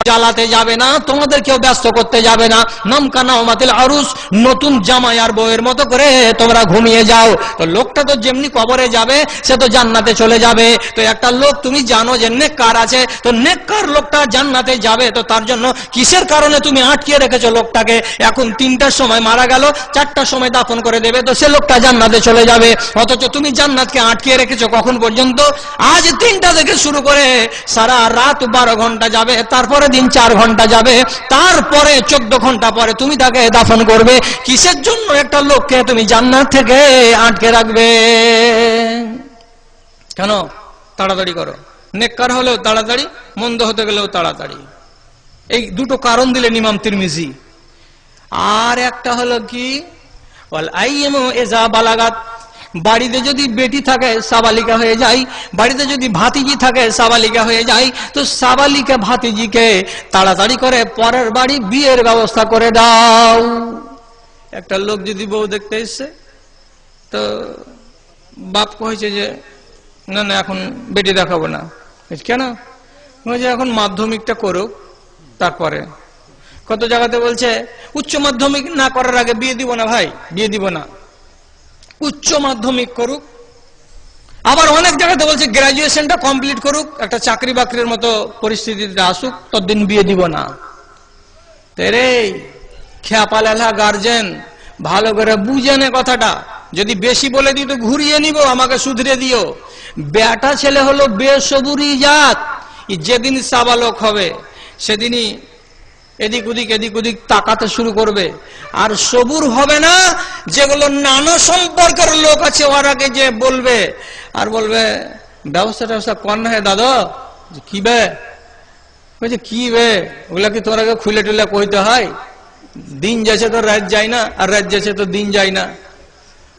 জ্বালাতে যাবে না, তোমাদের কেউ ব্যস্ত করতে যাবে না। নামকানা ওমাতিল আরুস, নতুন জামাই আর বউয়ের মতো করে তোমরা ঘুমিয়ে যাও। তো লোকটা তো যেমনি কবরে যাবে সে তো জান্নাতে চলে যাবে। তো একটা লোক তুমি জানো যে নেককার আছে, তো নেককার লোকটা জান্নাতে যাবে, তো তার জন্য কিসের কারণে তুমি আটকে রেখেছো লোকটাকে? এখন 3টার সময় মারা গেল, 4টার সময় দাফন করে দেবে, তো সে লোকটা জান্নাতে চলে যাবে। অথচ তুমি জান্নাতকে আটকে রেখেছো কখন পর্যন্ত? আজ 3টা থেকে শুরু করে সারা রাত 12 ঘন্টা যাবে, তারপরে দিন 4 ঘন্টা যাবে, তারপরে 14 ঘন্টা পরে তুমি তাকে দাফন করবে। কিসের জন্য একটা লোককে তুমি জান্নাত থেকে আটকে রাখবে? কেন? তাড়াতাড়ি করো। নেককার হলেও তাড়াতাড়ি, মন্দ হতে গেলেও তাড়াতাড়ি। এই দুটো কারণ দিলেন ইমাম তিরমিজি। আর একটা হলো কি, ওয়াল আইয়ামু ইজা বালাগাত, বাড়িতে যদি বেটি থাকে সাবালিকা হয়ে যায়, বাড়িতে যদি ভাতিজি থাকে সাবালিকা হয়ে যায়, তো সাবালিকা ভাতিজিকে তাড়াতাড়ি করে পরের বাড়ি বিয়ের ব্যবস্থা করে দাও। একটা লোক যদি বউ দেখতে এসছে, তো বাপ কইছে যে না না এখন বেটি দেখাবো না। কেন? বলছে এখন মাধ্যমিকটা করুক, তারপরে। কত জায়গাতে বলছে উচ্চ মাধ্যমিক না করার আগে বিয়ে দিব না ভাই, বিয়ে দিব না, উচ্চ মাধ্যমিক করুক। আবার অনেক জায়গাতে বলছে গ্রাজুয়েশনটা কমপ্লিট করুক, একটা চাকরি বাকরির মতো পরিস্থিতিতে আসুক, ততদিন বিয়ে দিব না। তেরে খেয়াপালেলা গার্জেন ভালো করে বুঝে নে কথাটা। যদি বেশি বলে দিই তো ঘুরিয়ে নিব, আমাকে শুধরে দিও। বেটা ছেলে হলো বেসবুরি জাত, যেদিন সাবালক হবে সেদিনই এদিক ওদিক তাকাতে শুরু করবে। আর সবুর হবে না, যেগুলো নানা সম্পর্কের লোক আছে ওরাকে যে বলবে, আর বলবে ব্যবস্থা কর না হে দাদা। কি বে? বলছে কি বে, ওগুলা কি তোরাকে খুলে টুলে কইতে হয়? দিন যাচ্ছে তো রাত যায় না, আর রাত যাচ্ছে তো দিন যায় না।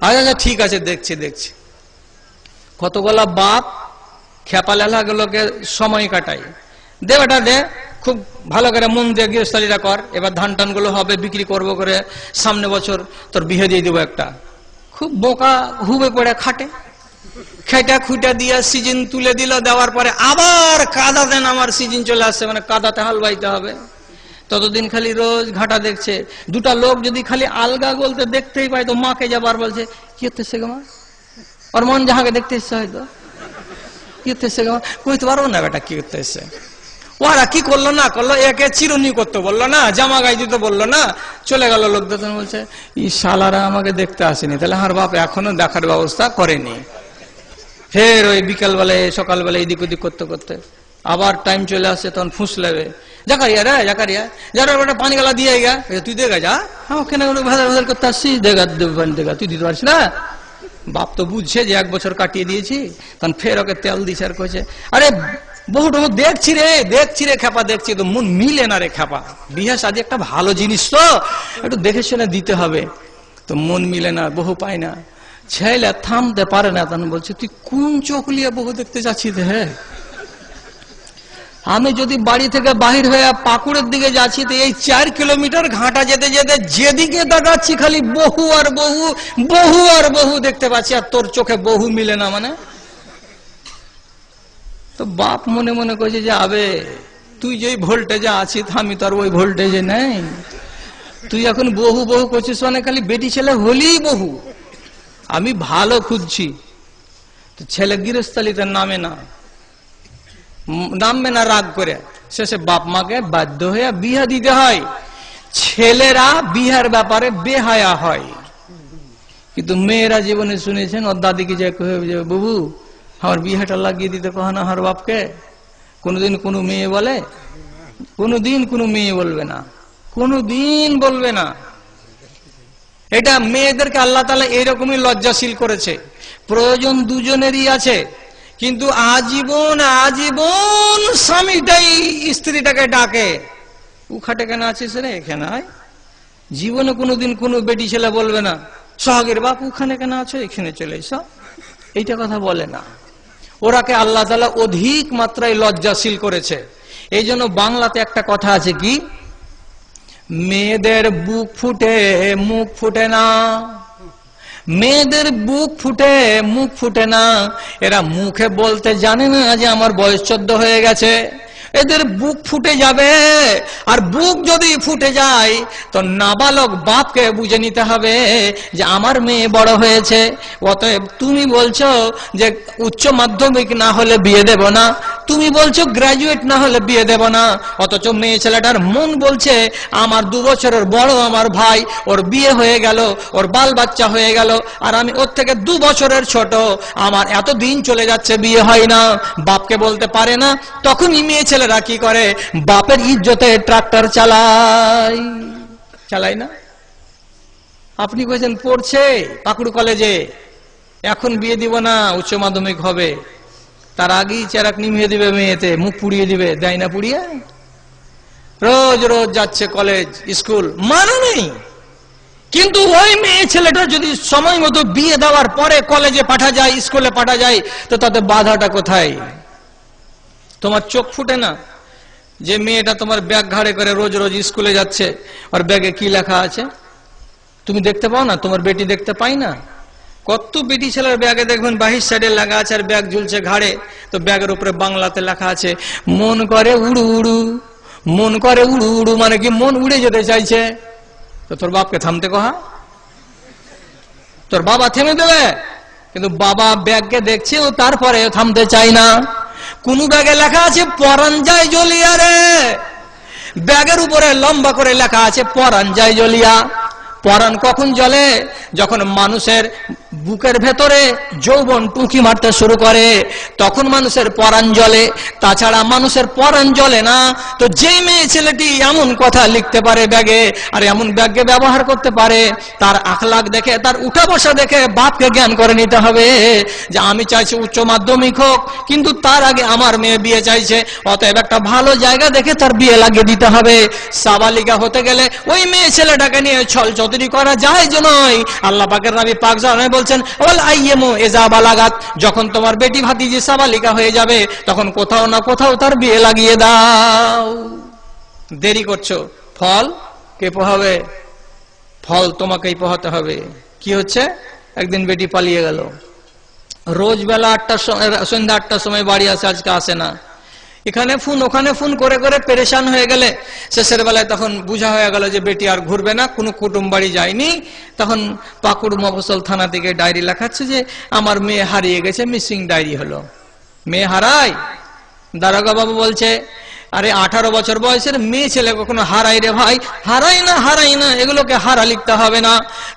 আচ্ছা ঠিক আছে, দেখছি। কতগুলা বাপ খেপালেলা গুলোকে সময় কাটায়। দে বেটা দে, খুব ভালো করে মন দিয়ে গৃহস্থালীরা কর, এবার ধান টান গুলো হবে, বিক্রি করবো করে সামনে বছর তোর বিয়ে দিয়ে দেবো একটা। খুব বোকা হুবে পড়ে খাটে, খেটা খুঁটা দিয়ে সিজন তুলে দিল, দেওয়ার পরে আবার কাদাতে নামার সিজন চলে আসছে, মানে কাদাতে হাল বাইতে হবে। ততদিন খালি রোজ ঘাটা দেখছে। দুটা লোক যদি খালি আলগা বলতে দেখতেই পাই, তো মাকে যাবার বলছে কি হতেছে গো মা, ওর মন যাহাকে দেখতে ইচ্ছে হয়তো, কি হতেছে গো মা, কইতে পারবো না বেটা কি করতে এসছে। ওরা কি করলো না করলো, একে চিরুনি করতে বললো না, জামা গাই দিতে বললো না, চলে গেল। লোক দেখতে বলছে ই শালারা আমাকে দেখতে আসেনি, তাহলে হার বাপ এখনো দেখার ব্যবস্থা করেনি। ফের ওই বিকালবেলায় সকালবেলা এদিক ওদিক করতে করতে আবার টাইম চলে আসছে, তখন ফুঁস লেবে, জাকারিয়া রে জাকারিয়া, যারা ওটা পানি গালা দিয়ে গা, তুই দেখা যা, হ্যাঁ ওখানে ভেজাল করতে আসছিস, দেখা তুই দিতে পারছিস না। বাপ তো বুঝছে যে 1 বছর কাটিয়ে দিয়েছি, তখন ফের ওকে তেল দিছে আর কইছে আরে বহুটা দেখছি রে খেপা, দেখছি তো মন মিলে না রে খেপা, বিয়ে শাদী একটা ভালো জিনিস তো একটু দেখে শুনে দিতে হবে, তো মন মিলে না, বহু পায় না। ছেলে থামতে পারে না, তখন বলছে তুই কোন চোখ লিয়ে বহু দেখতে যাচ্ছিস হে? আমি যদি বাড়ি থেকে বাহির হয়ে পাকুড়ের দিকে যাচ্ছি, তো এই 4 কিলোমিটার ঘাটা যেতে যেতে যেদিকে তাকাচ্ছি খালি বহু আর বহু দেখতে পাচ্ছি, আর তোর চোখে বহু মিলে না মানে। তো বাপ মনে মনে কইছে যে আবে তুই যেই ভোল্টেজে আছিস আমি তো আর ওই ভোল্টেজে নেই, তুই এখন বহু করছিস মানে খালি বেটি ছেলে হলেই বহু, আমি ভালো খুঁজছি। তো ছেলে গৃহস্থালিতে নামবে না রাগ করে, শেষে বাপ মাকে বাধ্য হয়ে বিয়া দিতে হয়। ছেলেরা বিহার ব্যাপারে বেহায়া হয়, কিন্তু মেয়েরা জীবনে শুনেছেন ওর দাদিকে যে বাবু আমার বিয়েটা লাগিয়ে দিতে কহ না হার বাপকে। কোনোদিন কোনো মেয়ে বলে? কোনোদিন কোনো মেয়ে বলবে না, কোনোদিন বলবে না। এটা মেয়েদেরকে আল্লাহ তাআলা এরকমই লজ্জাশীল করেছে। প্রয়োজন দুজনেরই আছে, কিন্তু আজীবন স্বামীটাই স্ত্রীটাকে ডাকে, উখাটে কেন আছিস রে এখানে আয়। জীবনে কোনোদিন কোনো বেটি ছেলে বলবে না সোহাগের বাপ ওখানে কেন আছো, এখানে চলে এসো, এইটা কথা বলে না। ওরাকে আল্লাহ তাআলা অধিক মাত্রায় লজ্জাশীল করেছে। এই জন্য বাংলাতে একটা কথা আছে কি, মেয়েদের বুক ফুটে মুখ ফুটে না, মেয়েদের বুক ফুটে মুখ ফুটে না। এরা মুখে বলতে জানে না যে আমার বয়স 14 হয়ে গেছে, এদের বুক ফুটে যাবে। আর বুক যদি ফুটে যায় তো নাবালক বাপকে বুঝে নিতে হবে যে আমার মেয়ে বড় হয়েছে। অতএব তুমি বলছো যে উচ্চ মাধ্যমিক না হলে বিয়ে দেব না, তুমি বলছো গ্রাজুয়েট না হলে বিয়ে দেব না, অথচ মেয়ে ছেলেটার মন বলছে আমার 2 বছরের বড় আমার ভাই, ওর বিয়ে হয়ে গেল, ওর বাল বাচ্চা হয়ে গেল, আর আমি ওর থেকে 2 বছরের ছোট, আমার এত দিন চলে যাচ্ছে বিয়ে হয় না, বাপকে বলতে পারে না। তখনই মেয়ে ছেলেরা কি করে, বাপের ইজ্জতে ট্রাক্টর চালাই না। আপনি বলছেন পড়ছে পাকুড় কলেজে, এখন বিয়ে দিব না, উচ্চ মাধ্যমিক হবে, তার আগেই চেরাক নিভিয়ে দিবে, মেয়েতে মুখ পুড়িয়ে দিবে, দেয় না পুড়িয়ে? রোজ রোজ যাচ্ছে কলেজ স্কুল, মানা নেই। কিন্তু ওই মেয়ে ছেলেটা যদি সময় মতো বিয়ে দেওয়ার পরে কলেজে পাঠা যায়, স্কুলে পাঠা যায়, তো তাতে বাধাটা কোথায়? তোমার চোখ ফুটে না যে মেয়েটা তোমার ব্যাগ ঘাড়ে করে রোজ রোজ স্কুলে যাচ্ছে, আর ব্যাগে কি লেখা আছে তুমি দেখতে পাও না? তোমার বেটি দেখতে পাই না? কত বেটি ছেলের ব্যাগে দেখবেন বাহির সাইডে লেখা আছে, আর ব্যাগ ঝুলছে ঘাড়ে, তো ব্যাগের উপরে বাংলাতে লেখা আছে মন করে উড়ু উড়ু। মন করে উড়ু উড়ু মানে কি মন উড়ে যেতে চাইছে। তো তোর বাপকে থামতে কহা, তোর বাবা থেমে দেবে, কিন্তু বাবা ব্যাগকে দেখছে ও তারপরে থামতে চাই না। কোন ব্যাগে লেখা আছে পরান যায় জ্বলিয়া রে, ব্যাগের উপরে লম্বা করে লেখা আছে পরান যায় জ্বলিয়া। পরান কখন জ্বলে? যখন মানুষের বুকের ভেতরে যৌবন টুকি মারতে শুরু করে, তখন মানুষের পরান জ্বলে, তাছাড়া মানুষের পরান জ্বলে না। তো যে মেয়ে ছেলেটি এমন কথা লিখতে পারে ব্যাগে, আর এমন ব্যাগকে ব্যবহার করতে পারে, তার আখলাক দেখে, তার উঠা বসা দেখে বাপকে জ্ঞান করে নিতে হবে যে আমি চাইছি উচ্চ মাধ্যমিক হোক, কিন্তু তার আগে আমার মেয়ে বিয়ে চাইছে, অতএব একটা ভালো জায়গা দেখে তার বিয়ে লাগিয়ে দিতে হবে। সাবালিকা হতে গেলে ওই মেয়ে ছেলেটাকে নিয়ে ছল চতুরি করা যায় যে নয়। আল্লাহ পাকের নবী পাক জানেন বলছেন ওয়াল আইয়ামু ইজা বালাগাত, যখন তোমার বেটি ভাতিজি সাবালিকা হয়ে যাবে তখন কোথাও না কোথাও তার বিয়ে লাগিয়ে দাও। দেরি করছো, ফল কে পোহাবে? ফল তোমাকেই পোহাতে হবে। কি হচ্ছে, একদিন বেটি পালিয়ে গেল, রোজ বেলা 8টার সময়, সন্ধ্যা 8টার সময় বাড়ি আসে, আজকে আসে না, এখানে ফোন ওখানে ফোন করে করে পেরেশান হয়ে গেলে শেষের বেলায় তখন বুঝা হয়ে গেল যে বেটি আর ঘুরবে না, কোনো কুটুম বাড়ি যায়নি। তখন পাকুড় মফস্বল থানা থেকে ডায়েরি লেখাচ্ছে যে আমার মেয়ে হারিয়ে গেছে, মিসিং ডায়েরি হলো। মেয়ে হারায়? দারোগা বাবু বলছে আরে 18 বছর বয়সের মেয়ে ছেলে কখনো হারাই রে ভাই? হারাই না, এগুলোকে হারা লিখতে হবে না।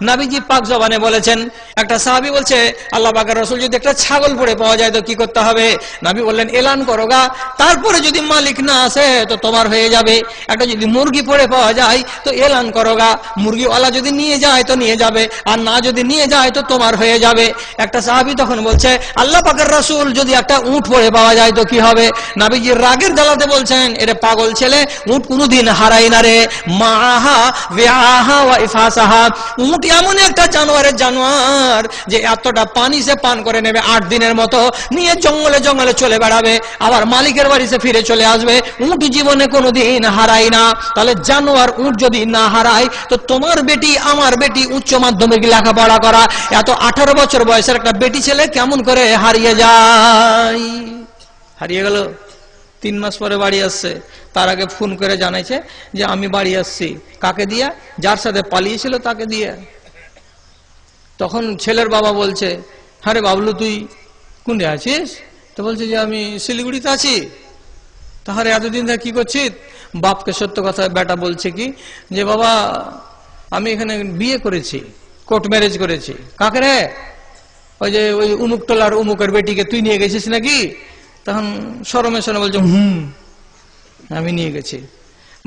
নবীজি পাক জবানে বলেছেন, একটা সাহাবী বলছে আল্লাহ পাকের রাসূল যদি একটা ছাগল পড়ে পাওয়া যায় তো কি করতে হবে? নবী বললেন এলান করোগা, তারপরে যদি মালিক না আসে তো তোমার হয়ে যাবে। একটা যদি মুরগি পড়ে পাওয়া যায় তো এলান করোগা, মুরগিওয়ালা যদি নিয়ে যায় তো নিয়ে যাবে, আর না যদি নিয়ে যায় তো তোমার হয়ে যাবে। একটা সাহাবী তখন বলছে আল্লাহ পাকের রাসূল যদি একটা উট পড়ে পাওয়া যায় তো কি হবে? নবীজি রাগের জ্বালাতে বলছেন এরে পাগল ছেলে, উট কোনদিন হারাই না রে। মাহা বিআহা ওয়া ইফাসাহা, উট এমন একটা জানোয়ার যে এতটা পানি সে পান করে নেবে, 8 দিনের মতো নিয়ে জঙ্গলে জঙ্গলে চলে বেড়াবে, আবার মালিকের বাড়িতে ফিরে চলে আসবে। উট জীবনে কোনোদিন হারাই না। তাহলে জানোয়ার উট যদি না হারায় তো তোমার বেটি আমার বেটি উচ্চ মাধ্যমিক লেখাপড়া করা এত 18 বছর বয়সের একটা বেটি ছেলে কেমন করে হারিয়ে যায়? হারিয়ে গেল, 3 মাস পরে বাড়ি আসছে, তার আগে ফোন করে জানাইছে যে আমি বাড়ি আসছি। কাকে দিয়া? যার সাথে পালিয়েছিল তাকে দিয়ে। তখন ছেলের বাবা বলছে আরে বাবলু তুই কোন আছিস? তো বলছে যে আমি শিলিগুড়িতে আছি। তাহলে এতদিন ধরে কি করছিস? বাপকে সত্য কথা বেটা বলছে কি যে বাবা আমি এখানে বিয়ে করেছি, কোর্ট ম্যারেজ করেছি। কাকে রে? ওই যে ওই উমুক টোলার উমুকের বেটিকে তুই নিয়ে গেছিস নাকি? তখন শরমে শরমে বলছে আমি নিয়ে গেছি।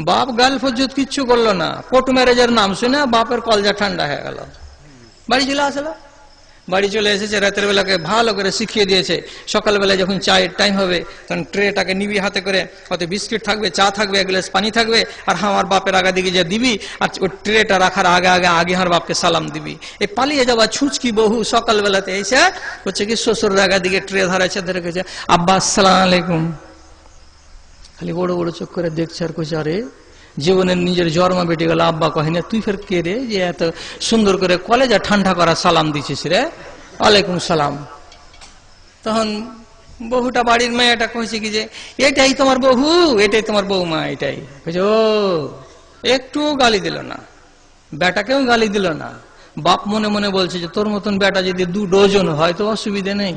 বাপ গাল ফজ্জত কিচ্ছু করলো না, কোর্ট ম্যারেজের নাম শুনে বাপের কলজা ঠান্ডা হয়ে গেল। বাড়ি চলে আসলো, বাড়ি চলে এসেছে, রাতের বেলাকে ভালো করে শিখিয়ে দিয়েছে। সকালবেলায় যখন চায়ের টাইম হবে তখন ট্রেটাকে নিবি হাতে করে, ওতে বিস্কিট থাকবে, চা থাকবে, এক গ্লাস পানি থাকবে, আর আমার বাপের আগা দিকে যে দিবি, আর ওই ট্রেটা রাখার আগে আমার বাপকে সালাম দিবি। এই পালিয়ে যাওয়া ছুঁচকি বহু সকালবেলাতে এসে হচ্ছে কি শ্বশুরের আগা দিকে ট্রে ধরাইছে, ধরে গেছে আব্বা আসসালাম আলাইকুম। খালি বড় বড় চোখ করে দেখছে আর কইছে আরে জীবনের নিজের জন্মা বেটে গেল, আব্বা কহে না তুই ফের কে রে যে এত সুন্দর করে কলেজা ঠান্ডা করা সালাম দিছিস রে? ওয়ালাইকুম সালাম। তখন বহুটা বাড়ির মেয়েটা কইছে কি যে এটাই তোমার বহু, এটাই তোমার বৌমা, এটাই কইছে। ও একটু গালি দিল না, বেটাকেও গালি দিল না। বাপ মনে মনে বলছে যে তোর মতন বেটা যদি 2 ডজন হয় তো অসুবিধে নেই,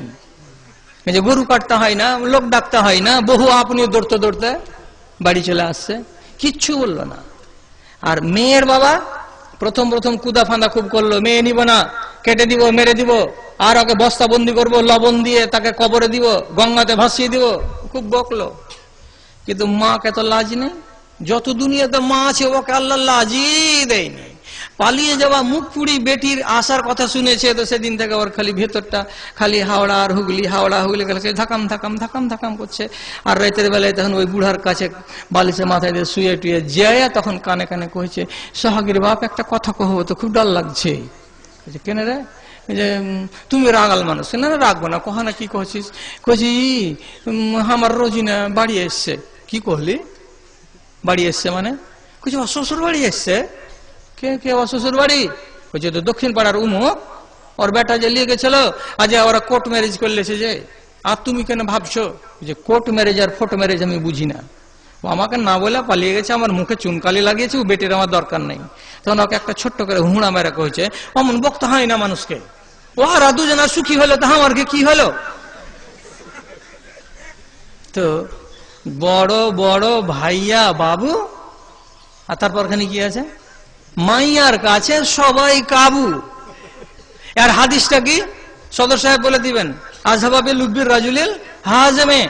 যে গরু কাটতে হয় না, লোক ডাকতে হয় না, বহু আপনিও দৌড়তে দৌড়তে বাড়ি চলে আসছে, কিচ্ছু বললো না। আর মেয়ের বাবা প্রথম প্রথম কুদা ফাঁদা খুব করলো, মেয়ে নিব না, কেটে দিব, মেরে দিব, আর ওকে বস্তা বন্দি করবো, লবণ দিয়ে তাকে কবরে দিব, গঙ্গাতে ভাসিয়ে দিব, খুব বকলো। কিন্তু মাকে তো লাজ নেই, যত দুনিয়াতে মা আছে ওকে আল্লাহ লাজই দেয়নি। পালিয়ে যাওয়া মুখ পুড়ি বেটির আসার কথা শুনেছে তো সেদিন থেকে ওর খালি ভেতরটা খালি হাওড়া আর হুগলি, হাওড়া হুগলি ধাকাম ধাকাম ধাকাম ধাকাম করছে। আর রাতের বেলায় তখন ওই বুড়ার কাছে বালিশে মাথায় দিয়ে শুয়ে টুয়ে যায়, তখন কানে কানে কইছে, সোহাগীর বাপ একটা কথা কহবো তো, খুব ডর লাগছে। কেন রে? যে তুমি রাগাল মানুষ। না রাখবো না, কহা না, কি কহছিস? কইছি আমার রোজিনা বাড়ি এসছে। কি কহলি? বাড়ি এসছে মানে? কইছি শ্বশুর বাড়ি এসছে। কে কে শ্বশুর বাড়ি? কইছে তো দক্ষিণ পাড়ার উমুক, ওর বেটা যে লিয়ে গেছিল, আজ ওরা কোর্ট ম্যারেজ করলেছে যে। আর তুমি কেন ভাবছো যে কোর্ট ম্যারেজ আর ফোর্ট ম্যারেজ আমি বুঝি না? ও আমাকে না বলে পালিয়ে গেছে, আমার মুখে চুনকালি লাগিয়েছে, ও বেটির আমার দরকার নেই। তখন ওকে একটা ছোট্ট করে হুঁড়া মেরা কইছে, অমন বক্তা হয় না মানুষকে, ওরা দুজনের সুখী হলো তো আমার কি হলো? তো বড় বড় ভাইয়া বাবু, আর তারপর খানি কি আছে, মাইয়ার কাছে সবাই কাবু। আর হাদিসটা কি সদর সাহেব বলে দিবেন, আজহাবা বিল লুব্বির রাজুলিল হাজমে।